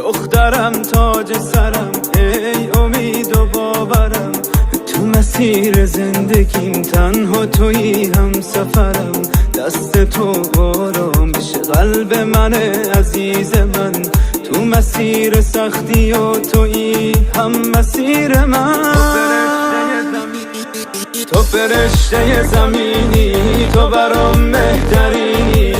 دخترم تاج سرم، ای امید و باورم، تو مسیر زندگیم تنها تویی هم سفرم. دست تو آرام بشه قلب من عزیز من، تو مسیر سختی و تویی هم مسیر من. تو فرشته زمینی، تو برام بهترینی،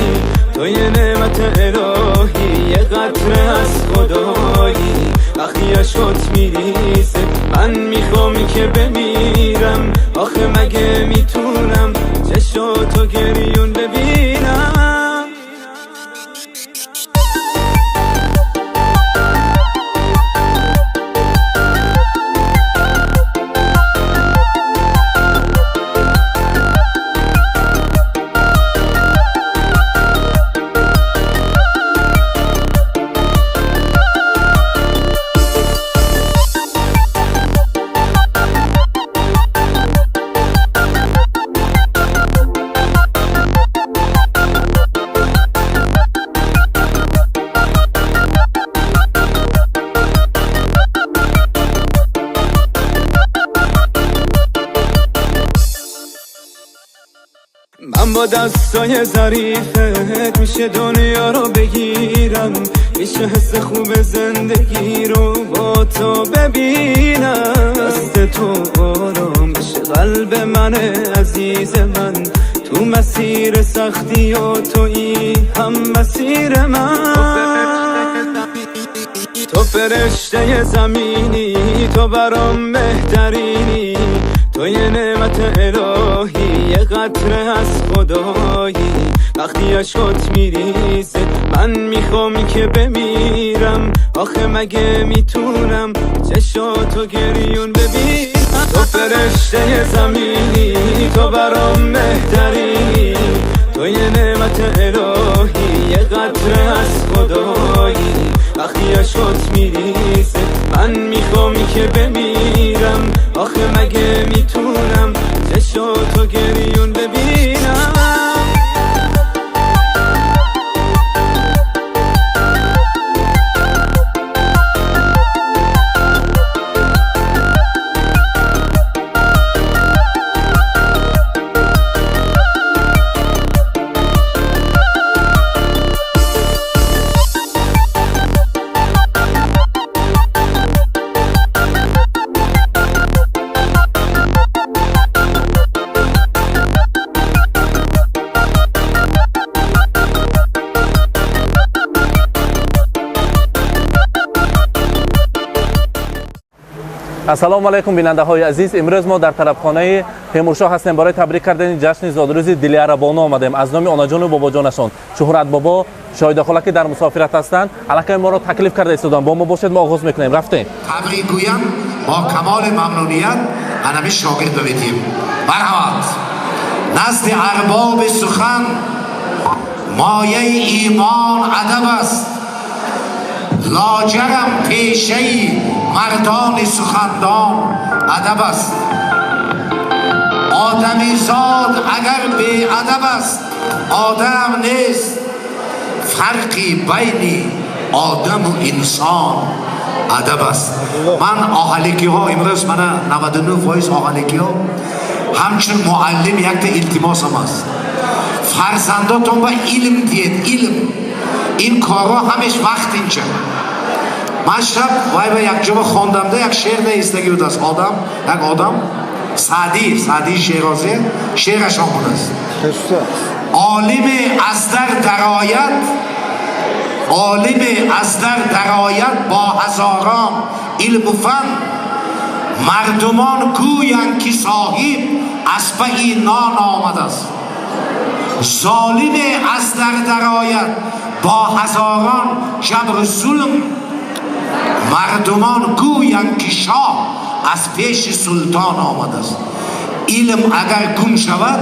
تو یه نعمت الهی، یه قطره از خدایی. وقتی عشقات میریزه من میخوام که بمیرم، آخه مگه میتونم چشاتو گریون ببینم؟ من با دستای ظریفت میشه دنیا رو بگیرم، میشه حس خوب زندگی رو با تو ببینم. دست تو آرام بشه قلب من عزیز من، تو مسیر سختی و تویی هم مسیر من. تو فرشته زمینی، تو برام بهترینی، تو یه نعمت الهی، یه قطره از خدایی. وقتی عشقات میریزه من میخوام که بمیرم، آخه مگه میتونم چشاتو گریون ببینم؟ تو فرشته زمینی، تو برام بهترینی، تو یه نعمت الهی، یه قطره از خدایی. وقتی عشقات میریزه من میخوام که بمیرم، آخه مگه میتونم چشاتو گریون ببینم؟ السلام علیکم بیننده های عزیز. امروز ما در طلبخانه تیمورشاه هستیم برای تبریک کردن جشن زادروز دلیرا بانو آمدیم. از نام آنا جان و بابا جانشان شهرت بابا شاهد خاله که در مسافرت هستند الکی ما را تکلیف کرده استادان. با ما باشید، ما آغاز میکنیم. رفتیم. تبریک گویم با کمال ممنونیت همه شاگرد ببینیم. مرحمت. نزد ارباب سخن مایه ایمان ادب است، لاجرم پیشه مردان سخندان ادب است. آدمی زاد اگر بی ادب است، آدم نیست. فرقی بین آدم و انسان ادب است. من آهلکی ها امروز من 99% آهلکی ها همچون معلم یک تا التماس هم است. فرزنداتون با علم دید، علم این کارا همش وقت اینجا. من شب وای به یک جمعه خواندم ده یک شعر نیستگی بود از یک آدم سعدی شیرازی شعرش آمده است. عالم از در درآید با هزاران علم و فن، مردمان گویند که صاحب اسبه نان آمده است. ظالم از در درآید با هزاران جبر و ظلم، مردمان گویند که شاه از پیش سلطان آمده است. علم اگر گم شود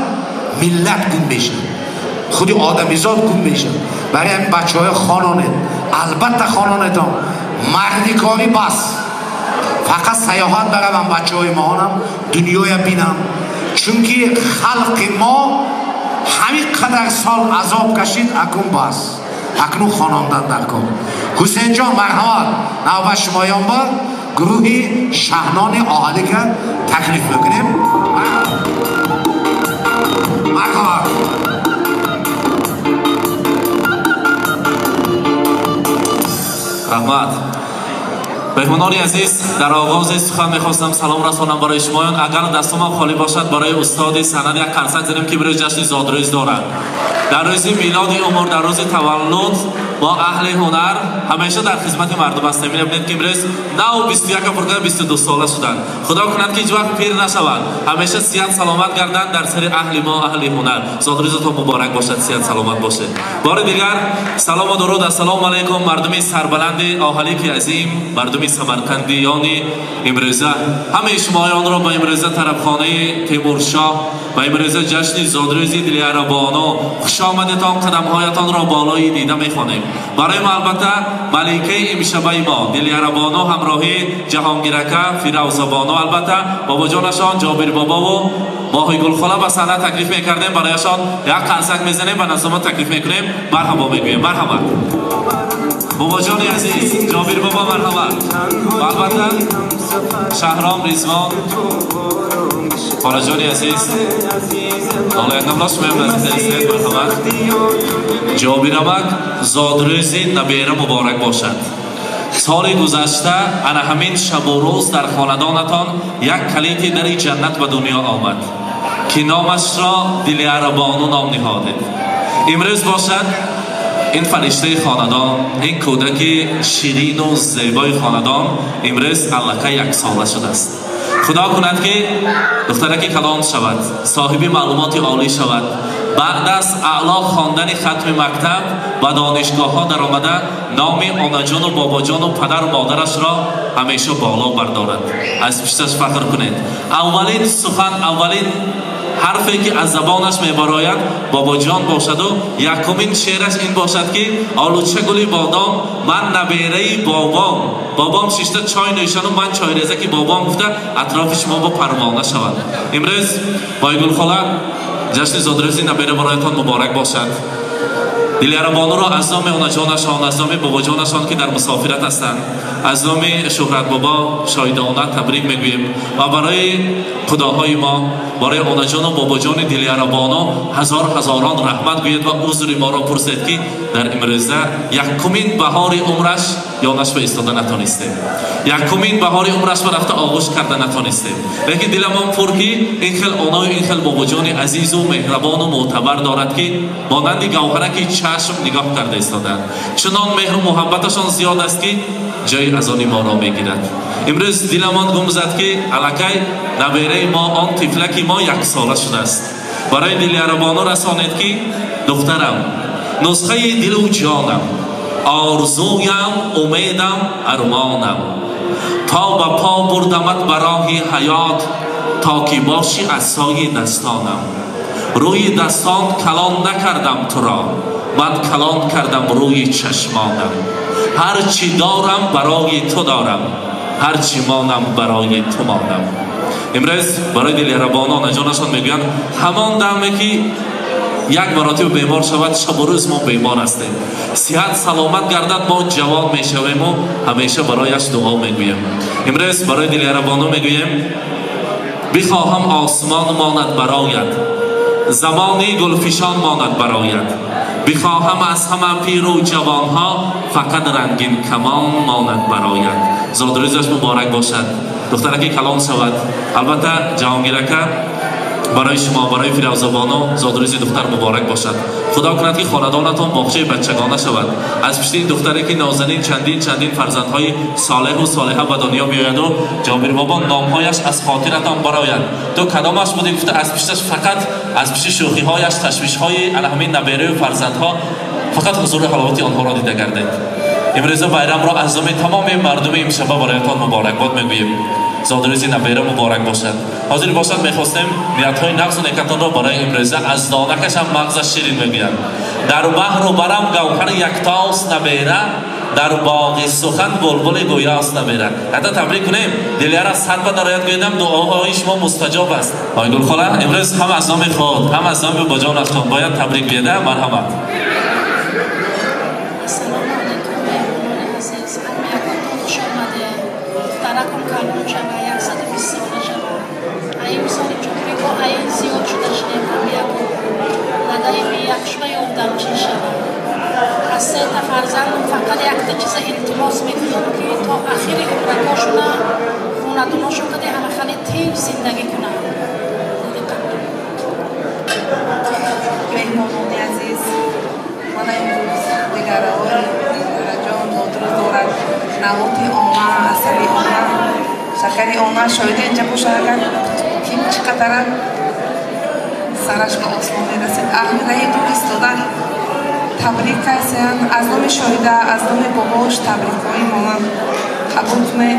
ملت گم میشه، خود آدمیزاد گم میشه. برای این بچه های خانانه، البته خانانه تا مردیکاری بس، فقط سیاحت برم بچه های ما هم دنیای بینم، چونکه خلق ما همین قدر سال عذاب کشید اکن بس. اکنون خواننده نکن. حسین جان مرحمت، نوبت شمایان با گروه شهنان آهلی که تکلیف بکنیم. مرحمت. رحمت. مهمانان عزیز، در آغاز سخن میخواستم سلام رسانم برای شمایان. اگر دستم خالی باشد برای استاد سند یک قرصک زنیم که برای جشن زادروز دارند. در روز میلاد عمر، در روز تولد با اهل هنر همیشه در خدمت مردم هستیم. می‌بینید که امروز نو 21 فرقه 22 ساله شدند. خدا کند که هیچ وقت پیر نشوند، همیشه صحت سلامت گردند در سر اهل ما، اهل هنر. زادروزتون مبارک باشد، صحت سلامت باشه. بار دیگر سلام و درود. السلام علیکم مردم سربلند آهلی که عظیم، مردم سمرقندیان امروزه. همه شمایان را به امروزه طربخانه تیمورشاه و امروزه جشن زادروز دلیربانو خوش آمدتان، قدمهایتان را بالای دیده می‌خوانیم. برای ما البته ملکه امشبه ما دلیربانو همراهی جهانگیرکه فیروزبانو، البته بابا جانشان جابر بابا و ماهی گلخاله به صحنه تکلیف می‌کردیم. برایشان یک قرصک می‌زنیم و نظم تکلیف می‌کنیم. مرحبا میگویم. مرحبا بابا جان عزیز، جابر بابا مرحبا. و البته شهرام رضوان خاله جان عزیز، حالا یک نملاش مهم نزدیک مرحبا. جابرمک زادروز نبیره مبارک باشد. سال گذشته انا همین شب و روز در خاندانتان یک کلیدی در جنت به دنیا آمد که نامش را دلیربانو نام نهادید. امروز باشد این فرشته خاندان، این کودک شیرین و زیبای خاندان امروز علاقه یک ساله شده است. خدا کند که دخترک کلان شود، صاحب معلومات عالی شود، بعد از اعلا خواندن ختم مکتب و دانشگاه ها در آمده نام آنجان و بابا جان و پدر و مادرش را همیشه بالا بردارد، از پیشش فخر کنید. اولین سخن، اولین حرفی که از زبانش میبراید بابا جان باشد و یکمین شعرش این باشد که آلوچه گلی بادام من نبیره بابام شیشته چای نوشن و من چای ریزه که بابام گفته اطراف شما با پروانه شود. امروز بای گلخاله جشن زادروز نبیره برایتان مبارک باشد. دلیربانو را از نام آنجانشان، از نام بابا جانشان که در مسافرت هستند، از نام شهرت بابا شایدانه تبریک میگوییم و برای خداهای ما، برای آنجان و بابا جان دلیربانو هزاران رحمت گوید و عذر ما را پرسید که در امروزه یکمین بهار عمرش یادش به ایستاده نتونسته، یکمین بهار عمرش به رفته آغوش کرده نتونسته. لیکن دلمان پر که این خیل آنها و این خیل بابا جان عزیز و مهربان و معتبر دارد که مانند گوهره که چشم نگاه کرده ایستادند. چنان مهر و محبتشان زیاد است که جای از آن ما را میگیرد. امروز دلمان گم زد که الکی نبیره ما، آن طفلک ما یک ساله شده است. برای دلیربانو رسانید که دخترم نسخه دل و جانم، آرزویم، امیدم، ارمانم، پا به پا بردمت برای حیات تا که باشی عصای دستانم. روی دستان کلان نکردم تو را، من کلان کردم روی چشمانم. هر چی دارم برای تو دارم، هر چی مانم برای تو مانم. امروز برای دلیربانو نجانشان میگویند همان دمی که یک مراتب بیمار شود، شب و روز ما بیمار هستیم، صحت سلامت گردد ما جوان میشویم و همیشه برایش دعا میگوییم. امروز برای دلیربانو میگوییم بخواهم آسمان ماند برایت، زمانی گلفشان ماند برایت، بخواهم از همه پیر و جوان ها فقط رنگین کمان ماند برایت. زادروزش مبارک باشد، دخترک کلان شود. البته جهانگیرکه برای شما، برای فیروزبانو زادروز دختر مبارک باشد. خدا کند که خاندانتان باغچه بچگانه شود. از پشت این دختری که نازنین چندین فرزندهای صالح و صالحه به دنیا بیاید و جابر بابا نامهایش از خاطرتان برآید. تو کدامش بودی؟ گفته از پشتش فقط از پشت شوخی هایش، تشویش های همین نبیره و فرزندها فقط حضور حلاوت آنها را دیده گردید. امروز بیرام را از تمام مردم امشبه برایتان مبارکباد میگوییم. زادروز نبیره مبارک باشد. حاضر باشد میخواستیم نیت‌های نقص و نیکتان را برای امروزه از دانکش هم مغزش شیرین میگویند. در بحر و برم گوهر یکتاست نبیره، در باغ سخن بلبل گویاست نبیره. حتی تبریک کنیم دلیرا سر به درایت گویدم دعاهای شما مستجاب است. آقای گلخاله امروز هم از نام خود هم از نام بابا جانتان باید تبریک بیاده. مرحمت. که تا آخر عمرکاشون خونتوناشون کده همه خیلی تیز زندگی کنن. مهمانان عزیز، من امروز دیگر آقای جان مدرس دارد نواتی آمه، اصلی آمه، شکری آمه شایده اینجا باشه اگر کیم چقدر سرش به آسمان میرسید. احمده دو ایستادن تبریک کسیان از نام شایده، از نام باباش تبریک های مامان قبول کنه.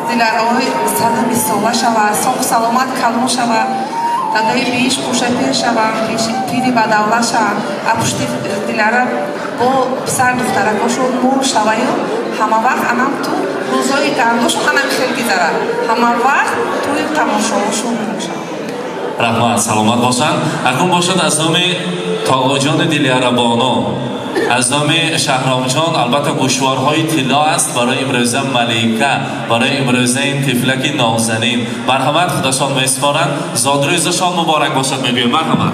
دیگر آقای 120 ساله شوه، ساق سلامت کلون شوه، دادای بیش پوشپیر شوم، پیری با دولت شوم، اپشتی دیلاره با پسر دخترکاشون مور شوه یا همه وقت انم تو روزای گنداشون انم خیلی گذاره، همه وقت توی تماشاشون مور شوم. رحمت سلامت باشند. اکنون باشد از نام تاقا جان دیلیاره بانو، از نام شهرام جان، البته گوشوارهای طلا است برای امروزه ملیکه، برای امروزه این طفلک نازنین. مرحمت خداشان میسپارند، زادروزشان مبارک باشد میگویم. مرحمت.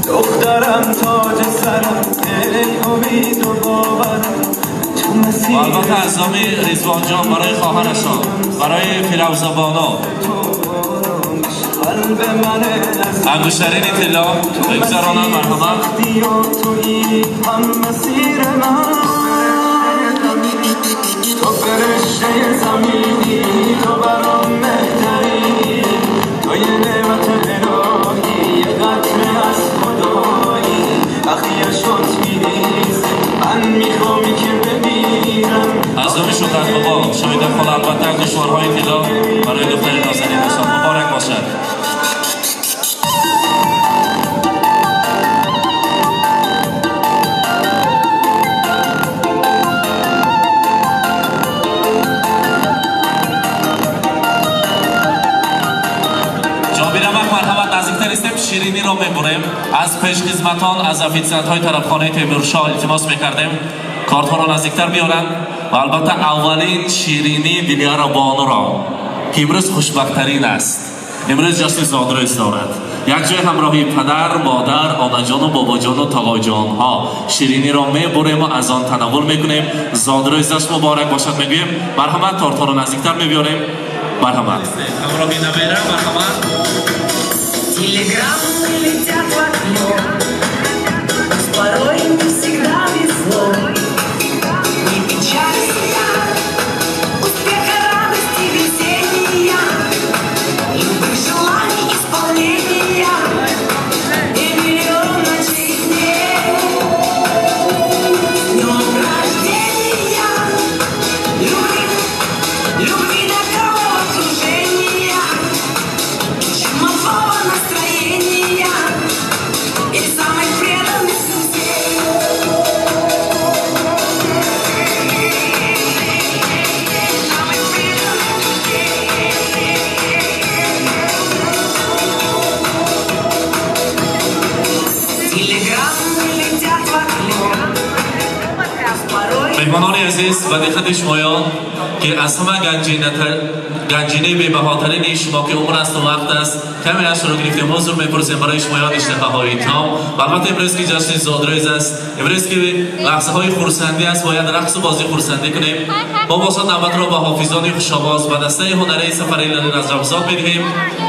دخترم تاج سرم ای امید و باورم تو مسیر البته از نام رضوان جان برای خواهرشان، برای فیروزه بانو، قلب من انگشترین طلا بگذارانند. مرحمت. تویی هم مسیر من، تو فرشته زمینی، تو برام مهتری، تو یه نعمت الهی، یه قطره از خدایی، اخیه شد میریزه من میخوامی که بمیرم. از نام شکرت بابا شایده خال البته گوشوارهای طلا برای دختر نازنینشان مبارک باشد. شیرینی را میبریم. از پیش خدمتان از افیسنت های طرفخانه تیمورشاه التماس میکردیم کارت ها را نزدیکتر بیارند و البته اولین شیرینی دیلیاره بانو را که امروز خوشبختترین است، امروز جشن زادروز دارد، یک جای همراهی پدر، مادر، آنجان و بابا جان و تاقا جان ها شیرینی را میبریم و از آن تناول میکنیم. زادروزش مبارک باشد میگویم. مرحمت. تارت ها را نزدیکتر میبیاریم. مرحمت. همراهی نمیره. مرحمت. Телеграммы летят в окно, порой не всегда весло. Не печалься, успеха, радости, веселья, любых желаний, исполнения и миллион ночей дней. Днем рождения, любви такого окружения, чумового настроения и самых преданных друзей. Самых преданных друзей. Телеграммы летят в окно. مهمانان عزیز و دقت شمایان که از همه گنجینه بی‌بهاترین شما که عمر است و وقت است کمی از رو گرفتیم حضور می‌پرسیم برای شمایان اشتهاهای تام. و البته امروز که جشن زادروز است، امروز که لحظه های خرسندی است، باید رقص و بازی خرسندی کنیم. ما باشد نوبت را به حافظان خوش‌آواز و دسته هنری سفری نظربزاد بدهیم.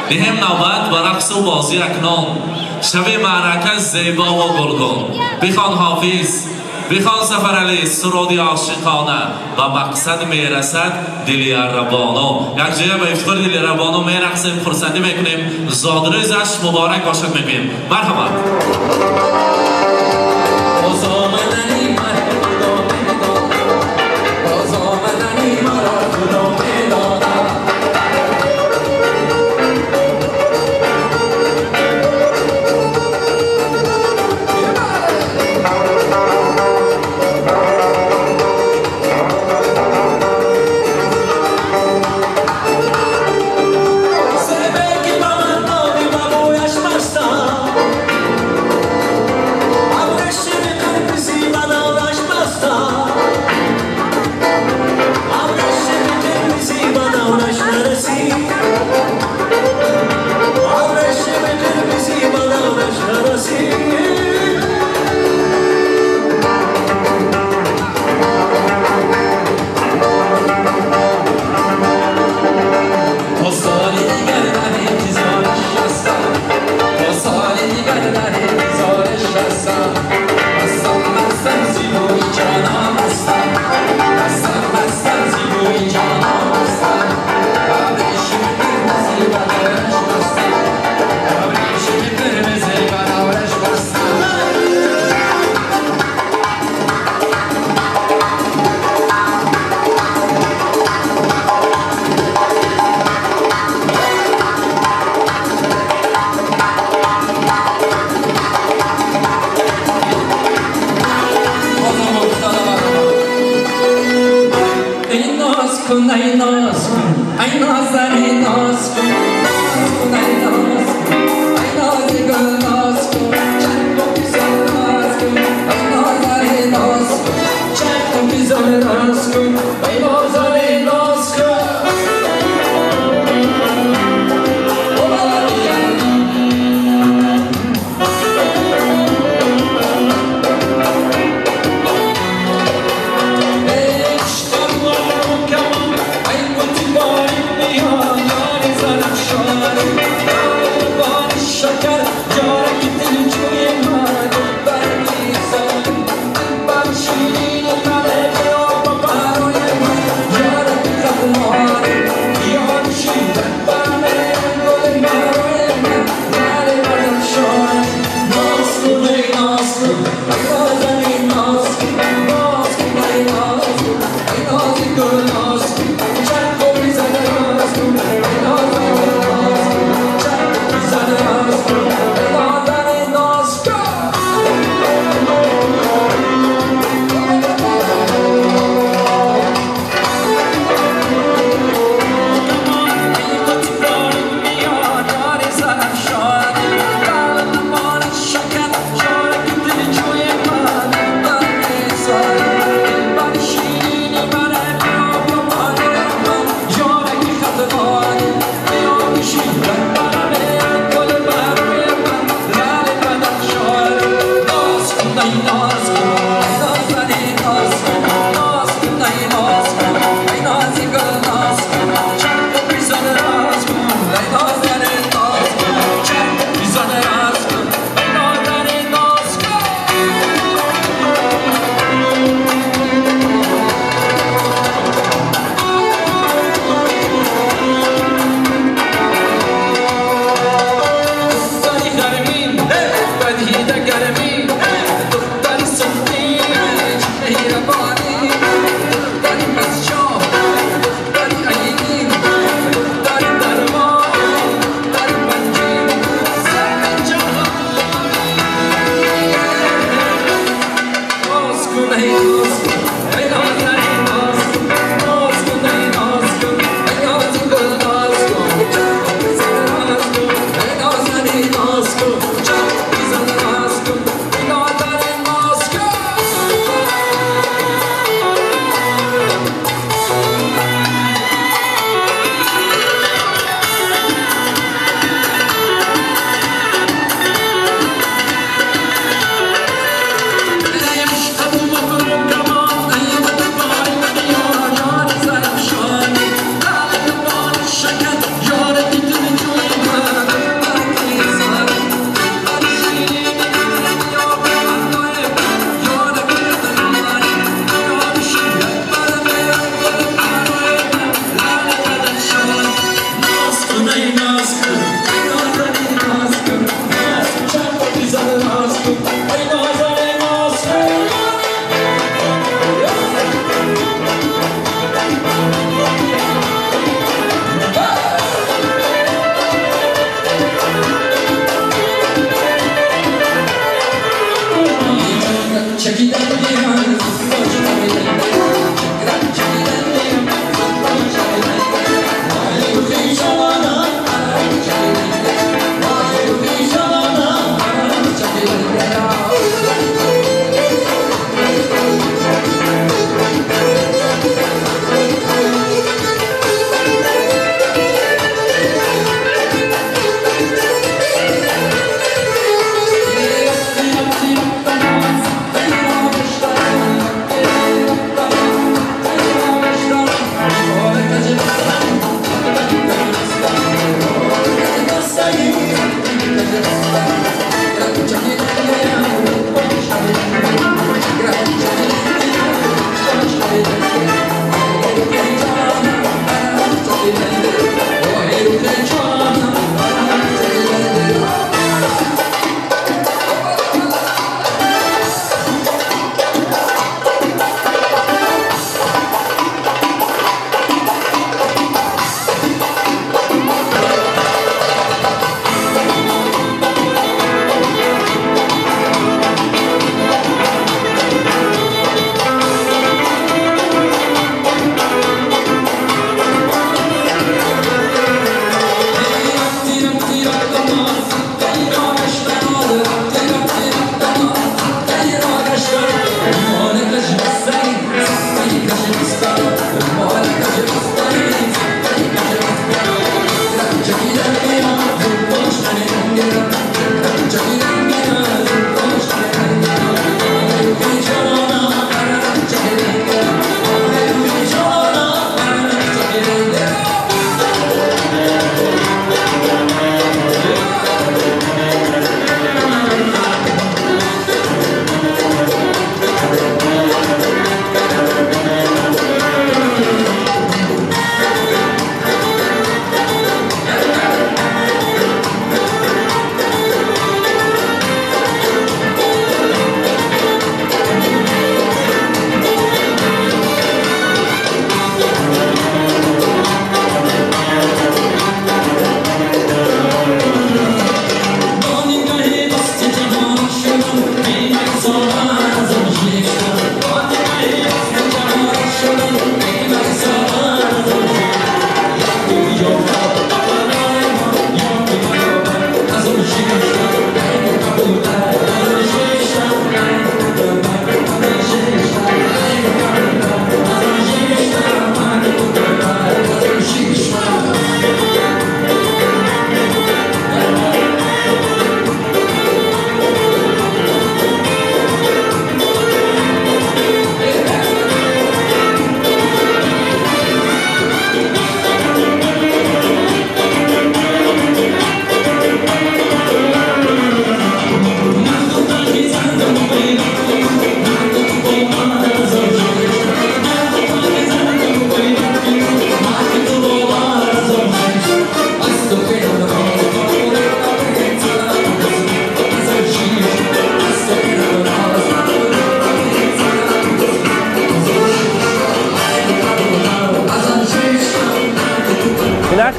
دهیم نوبت به رقص و بازی اکنون شب معرکه زیبا و گلگون. بخوان حافظ، بخوان سفرعلی سرودی عاشقانه و مقصد میرسد دیلیاره بانو. یک جای به افتخار دیلیاره بانو میرقصیم، خرسندی میکنیم. زادروزش مبارک باشد میگیم. مرحبا. کن ای ناز کن ای نازنی ناز کن ای ناز کن ای نازی گل ناز کن چند و بیزار ناز کن ای نازنی ناز کن چند و بیزار ناز کن ای نازنی ناز کن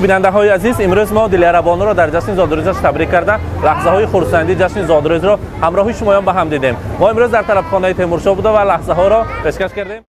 بیننده های عزیز، امروز ما دیلیار بانو را در جشن زادروزش تبریک کرده لحظه های خرسندی جشن زادروز را همراه شما به هم دیدیم. ما امروز در طرفخانه تیمورشاه بوده و لحظه ها را پیشکش کردیم.